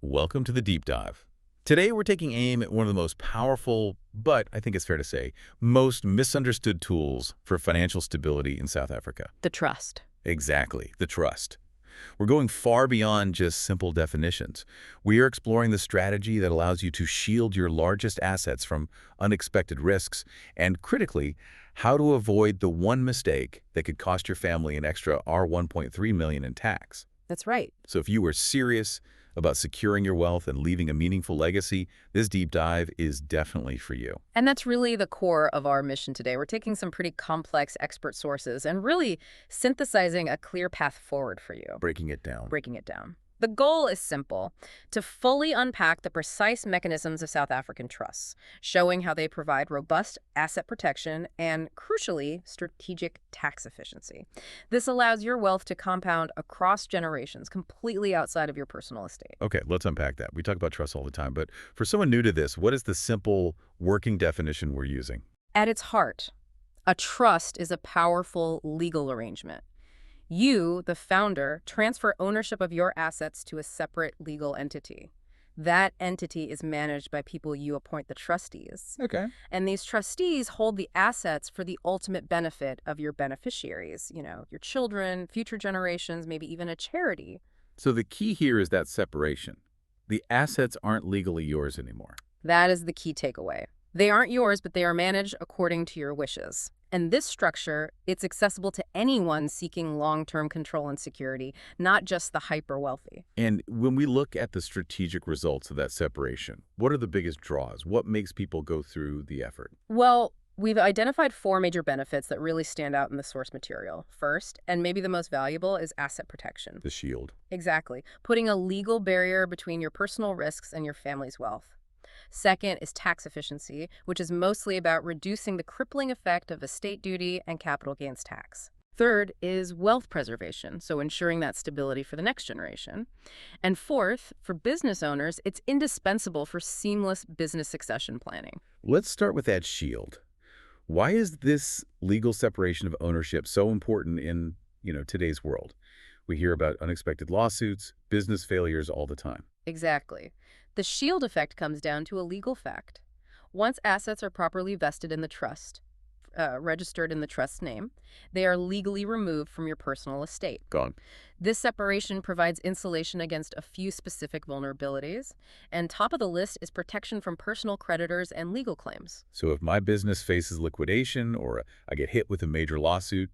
Welcome to the Deep Dive. Today we're taking aim at one of the most powerful, but I think it's fair to say, most misunderstood tools for financial stability in South Africa. The trust. Exactly, the trust. We're going far beyond just simple definitions. We are exploring the strategy that allows you to shield your largest assets from unexpected risks, and critically, how to avoid the one mistake that could cost your family an extra R1.3 million in tax. That's right. So if you are serious about securing your wealth and leaving a meaningful legacy, this deep dive is definitely for you. And that's really the core of our mission today. We're taking some pretty complex expert sources and really synthesizing a clear path forward for you. Breaking it down. Breaking it down. The goal is simple: to fully unpack the precise mechanisms of South African trusts, showing how they provide robust asset protection and, crucially, strategic tax efficiency. This allows your wealth to compound across generations, completely outside of your personal estate. Okay, let's unpack that. We talk about trust all the time, but for someone new to this, what is the simple working definition we're using? At its heart, a trust is a powerful legal arrangement. You, the founder, transfer ownership of your assets to a separate legal entity. That entity is managed by people you appoint the trustees. Okay. And these trustees hold the assets for the ultimate benefit of your beneficiaries, your children, future generations, maybe even a charity. So the key here is that separation. The assets aren't legally yours anymore. That is the key takeaway. They aren't yours, but they are managed according to your wishes. And this structure, it's accessible to anyone seeking long-term control and security, not just the hyper-wealthy. And when we look at the strategic results of that separation, what are the biggest draws? What makes people go through the effort? Well, we've identified 4 major benefits that really stand out in the source material. First, and maybe the most valuable, is asset protection. The shield. Exactly. Putting a legal barrier between your personal risks and your family's wealth. Second is tax efficiency, which is mostly about reducing the crippling effect of estate duty and capital gains tax. Third is wealth preservation, so ensuring that stability for the next generation. And fourth, for business owners, it's indispensable for seamless business succession planning. Let's start with that shield. Why is this legal separation of ownership so important in, today's world? We hear about unexpected lawsuits, business failures all the time. Exactly. The shield effect comes down to a legal fact. Once assets are properly vested in the trust, registered in the trust's name, they are legally removed from your personal estate. Gone. This separation provides insulation against a few specific vulnerabilities, and top of the list is protection from personal creditors and legal claims. So if my business faces liquidation or I get hit with a major lawsuit,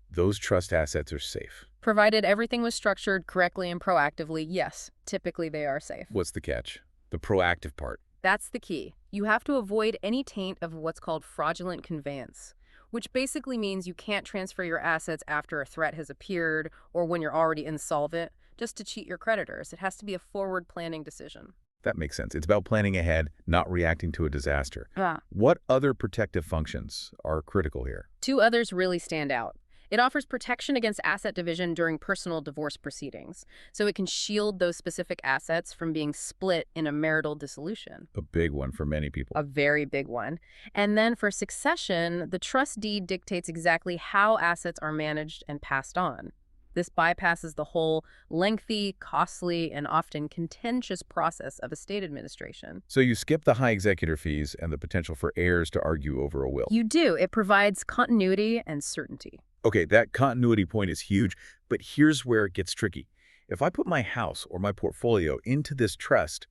those trust assets are safe. Provided everything was structured correctly and proactively, yes, typically they are safe. What's the catch? The proactive part. That's the key. You have to avoid any taint of what's called fraudulent conveyance, which basically means you can't transfer your assets after a threat has appeared or when you're already insolvent, just to cheat your creditors. It has to be a forward planning decision. That makes sense. It's about planning ahead, not reacting to a disaster. Ah. What other protective functions are critical here? 2 others really stand out. It offers protection against asset division during personal divorce proceedings, so it can shield those specific assets from being split in a marital dissolution. A big one for many people. A very big one. And then for succession, the trust deed dictates exactly how assets are managed and passed on. This bypasses the whole lengthy, costly, and often contentious process of estate administration. So you skip the high executor fees and the potential for heirs to argue over a will. You do. It provides continuity and certainty. Okay, that continuity point is huge, but here's where it gets tricky. If I put my house or my portfolio into this trust,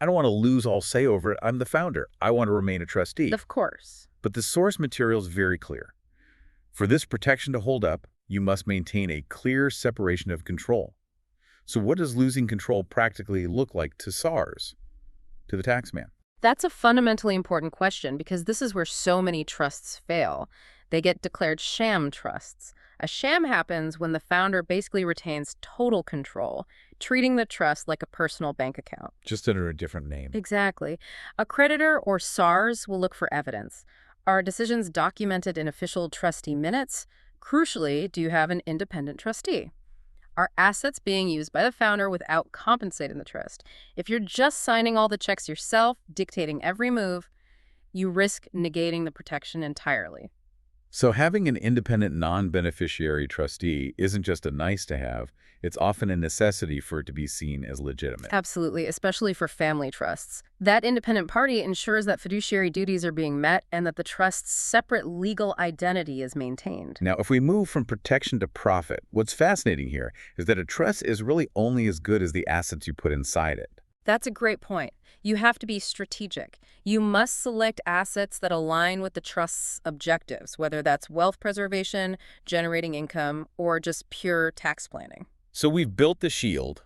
I don't want to lose all say over it. I'm the founder. I want to remain a trustee. Of course. But the source material is very clear. For this protection to hold up, you must maintain a clear separation of control. So what does losing control practically look like to SARS, to the taxman? That's a fundamentally important question because this is where so many trusts fail. They get declared sham trusts. A sham happens when the founder basically retains total control, treating the trust like a personal bank account. Just under a different name. Exactly. A creditor or SARS will look for evidence. Are decisions documented in official trustee minutes? Crucially, do you have an independent trustee? Are assets being used by the founder without compensating the trust? If you're just signing all the checks yourself, dictating every move, you risk negating the protection entirely. So having an independent non-beneficiary trustee isn't just a nice to have, it's often a necessity for it to be seen as legitimate. Absolutely, especially for family trusts. That independent party ensures that fiduciary duties are being met and that the trust's separate legal identity is maintained. Now, if we move from protection to profit, what's fascinating here is that a trust is really only as good as the assets you put inside it. That's a great point. You have to be strategic. You must select assets that align with the trust's objectives, whether that's wealth preservation, generating income, or just pure tax planning. So we've built the shield,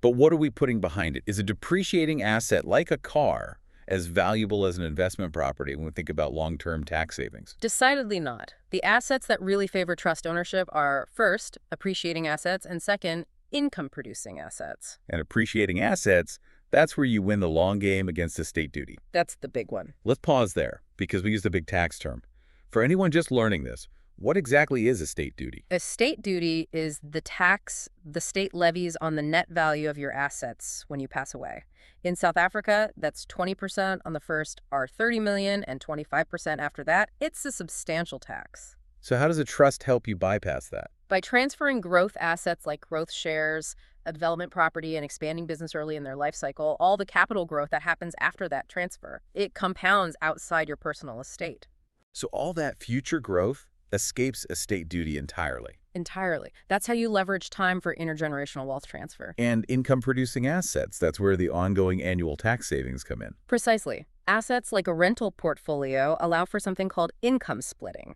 but what are we putting behind it? Is a depreciating asset like a car as valuable as an investment property when we think about long-term tax savings? Decidedly not. The assets that really favor trust ownership are, first, appreciating assets, and second, income-producing assets. And appreciating assets, that's where you win the long game against estate duty. That's the big one. Let's pause there, because we used a big tax term. For anyone just learning this, what exactly is estate duty? Estate duty is the tax the state levies on the net value of your assets when you pass away. In South Africa, that's 20% on the first are 30 million and 25% after that. It's a substantial tax. So how does a trust help you bypass that? By transferring growth assets like growth shares, a development property, and expanding business early in their life cycle, all the capital growth that happens after that transfer, it compounds outside your personal estate. So all that future growth escapes estate duty entirely. Entirely. That's how you leverage time for intergenerational wealth transfer. And income-producing assets, that's where the ongoing annual tax savings come in. Precisely. Assets like a rental portfolio allow for something called income splitting.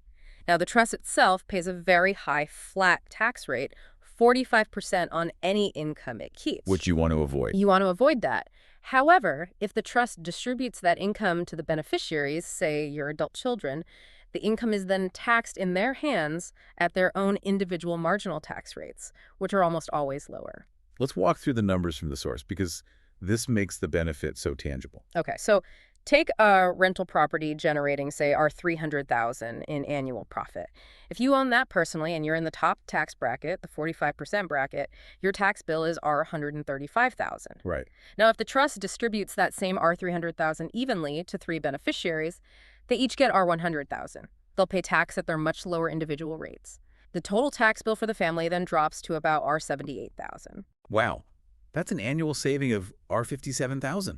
Now, the trust itself pays a very high flat tax rate, 45% on any income it keeps. Which you want to avoid. You want to avoid that. However, if the trust distributes that income to the beneficiaries, say your adult children, the income is then taxed in their hands at their own individual marginal tax rates, which are almost always lower. Let's walk through the numbers from the source, because this makes the benefit so tangible. Okay, so take a rental property generating, say, our $300,000 in annual profit. If you own that personally and you're in the top tax bracket, the 45% bracket, your tax bill is $135,000. Right. Now, if the trust distributes that same $300,000 evenly to three beneficiaries, they each get $100,000. They'll pay tax at their much lower individual rates. The total tax bill for the family then drops to about $78,000. Wow. That's an annual saving of $57,000.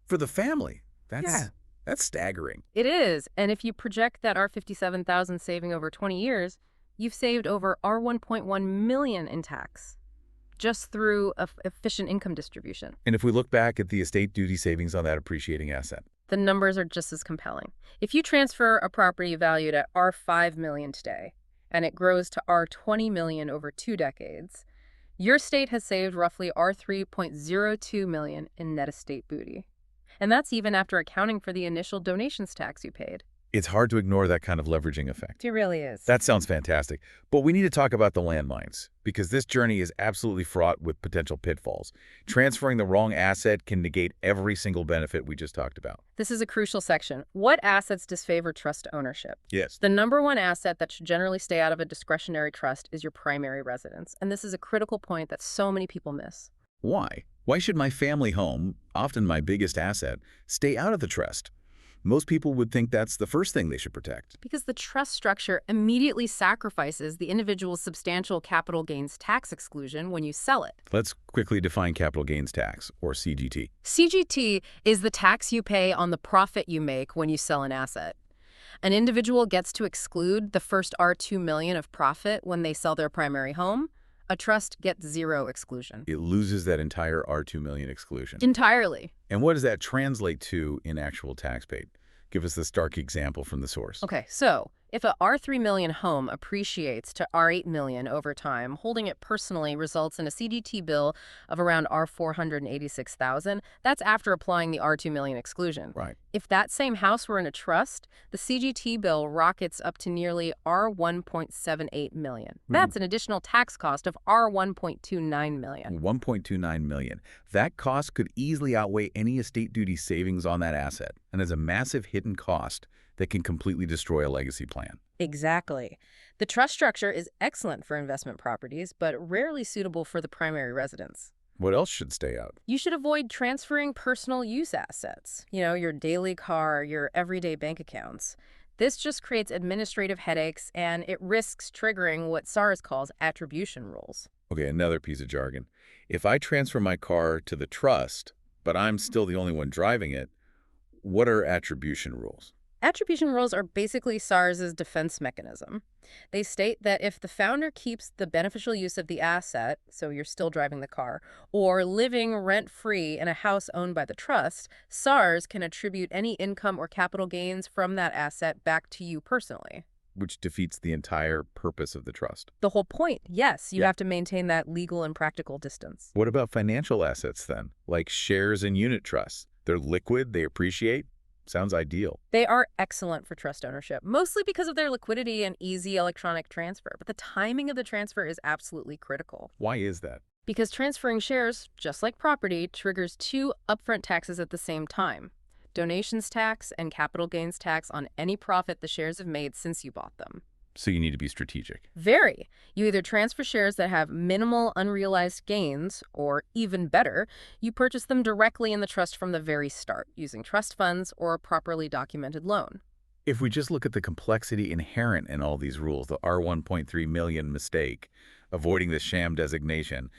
For the family, that's staggering. It is. And if you project that $57,000 saving over 20 years, you've saved over $1.1 million in tax just through efficient income distribution. And if we look back at the estate duty savings on that appreciating asset, the numbers are just as compelling. If you transfer a property valued at $5 million today, and it grows to $20 million over 2 decades, your state has saved roughly $3.02 million in net estate booty. And that's even after accounting for the initial donations tax you paid. it's hard to ignore that kind of leveraging effect. It really is. That sounds fantastic. But we need to talk about the landmines, because this journey is absolutely fraught with potential pitfalls. Transferring the wrong asset can negate every single benefit we just talked about. This is a crucial section. What assets disfavor trust ownership? Yes. The number one asset that should generally stay out of a discretionary trust is your primary residence. And this is a critical point that so many people miss. Why? Why should my family home, often my biggest asset, stay out of the trust? Most people would think that's the first thing they should protect. Because the trust structure immediately sacrifices the individual's substantial capital gains tax exclusion when you sell it. Let's quickly define capital gains tax, or CGT. CGT is the tax you pay on the profit you make when you sell an asset. An individual gets to exclude the first $2 million of profit when they sell their primary home. A trust gets zero exclusion. It loses that entire $2 million exclusion. Entirely. And what does that translate to in actual tax paid? Give us the stark example from the source. Okay, so if a $3 million home appreciates to $8 million over time, holding it personally results in a CGT bill of around $486,000. That's after applying the $2 million exclusion. Right. If that same house were in a trust, the CGT bill rockets up to nearly $1.78 million. That's an additional tax cost of $1.29 million. $1.29 million. That cost could easily outweigh any estate duty savings on that asset, and is a massive hidden cost that can completely destroy a legacy plan. Exactly. The trust structure is excellent for investment properties, but rarely suitable for the primary residence. What else should stay out? You should avoid transferring personal use assets. You know, your daily car, your everyday bank accounts. This just creates administrative headaches and it risks triggering what SARS calls attribution rules. Okay, another piece of jargon. If I transfer my car to the trust, but I'm still the only one driving it, what are attribution rules? Attribution rules are basically SARS's defense mechanism. They state that if the founder keeps the beneficial use of the asset, so you're still driving the car, or living rent-free in a house owned by the trust, SARS can attribute any income or capital gains from that asset back to you personally. Which defeats the entire purpose of the trust. The whole point, yes, you Yeah. have to maintain that legal and practical distance. What about financial assets then, like shares in unit trusts? They're liquid, they appreciate? Sounds ideal. They are excellent for trust ownership, mostly because of their liquidity and easy electronic transfer. But the timing of the transfer is absolutely critical. Why is that? Because transferring shares, just like property, triggers two upfront taxes at the same time: donations tax and capital gains tax on any profit the shares have made since you bought them. So you need to be strategic. Very. You either transfer shares that have minimal unrealized gains, or even better, you purchase them directly in the trust from the very start, using trust funds or a properly documented loan. If we just look at the complexity inherent in all these rules, the R1.3 million mistake, avoiding the sham designation,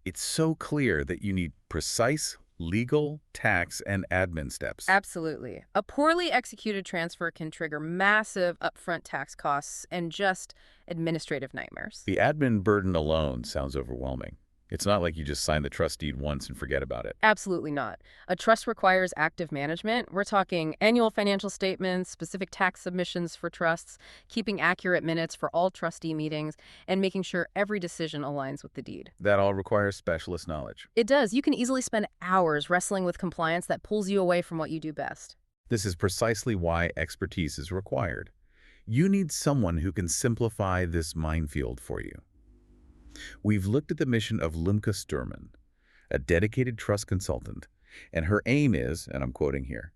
it's so clear that you need precise legal, tax, and admin steps. Absolutely. A poorly executed transfer can trigger massive upfront tax costs and just administrative nightmares. The admin burden alone sounds overwhelming. It's not like you just sign the trust deed once and forget about it. Absolutely not. A trust requires active management. We're talking annual financial statements, specific tax submissions for trusts, keeping accurate minutes for all trustee meetings, and making sure every decision aligns with the deed. That all requires specialist knowledge. It does. You can easily spend hours wrestling with compliance that pulls you away from what you do best. This is precisely why expertise is required. You need someone who can simplify this minefield for you. We've looked at the mission of Limca Sturman, a dedicated trust consultant, and her aim is, and I'm quoting here,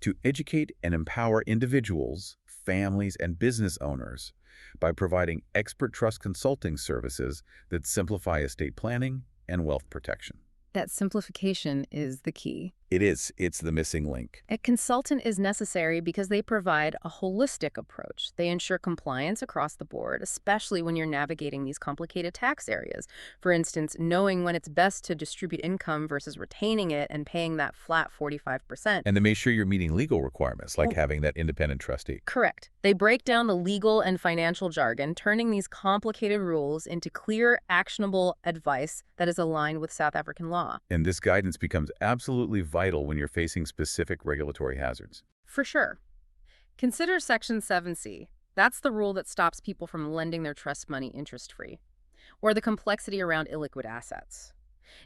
to educate and empower individuals, families, and business owners by providing expert trust consulting services that simplify estate planning and wealth protection. That simplification is the key. It is. It's the missing link. A consultant is necessary because they provide a holistic approach. They ensure compliance across the board, especially when you're navigating these complicated tax areas. For instance, knowing when it's best to distribute income versus retaining it and paying that flat 45%. And to make sure you're meeting legal requirements, like having that independent trustee. Correct. They break down the legal and financial jargon, turning these complicated rules into clear, actionable advice that is aligned with South African law. And this guidance becomes absolutely vital when you're facing specific regulatory hazards. For sure. Consider Section 7C. That's the rule that stops people from lending their trust money interest-free, or the complexity around illiquid assets.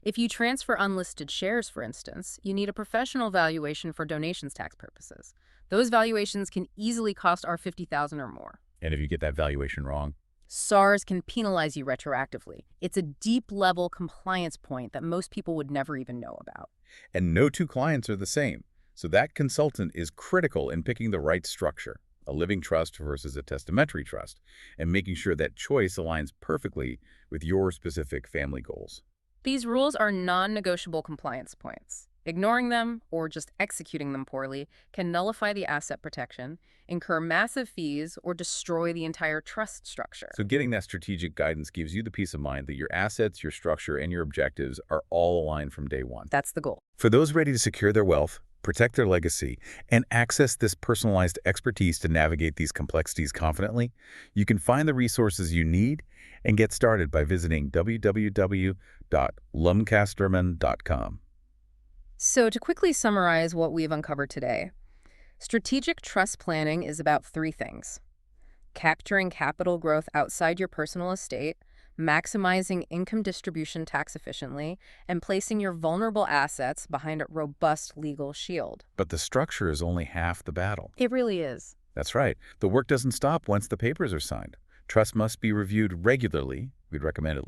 If you transfer unlisted shares, for instance, you need a professional valuation for donations tax purposes. Those valuations can easily cost $50,000 or more. And if you get that valuation wrong, SARS can penalize you retroactively. It's a deep-level compliance point that most people would never even know about. and no two clients are the same, so that consultant is critical in picking the right structure, a living trust versus a testamentary trust, and making sure that choice aligns perfectly with your specific family goals. These rules are non-negotiable compliance points. Ignoring them, or just executing them poorly, can nullify the asset protection, incur massive fees, or destroy the entire trust structure. So getting that strategic guidance gives you the peace of mind that your assets, your structure, and your objectives are all aligned from day one. That's the goal. For those ready to secure their wealth, protect their legacy, and access this personalized expertise to navigate these complexities confidently, you can find the resources you need and get started by visiting www.lumcasterman.com. So to quickly summarize what we've uncovered today, strategic trust planning is about three things: capturing capital growth outside your personal estate, maximizing income distribution tax efficiently, and placing your vulnerable assets behind a robust legal shield. But the structure is only half the battle. It really is. That's right. The work doesn't stop once the papers are signed. Trust must be reviewed regularly. We'd recommend at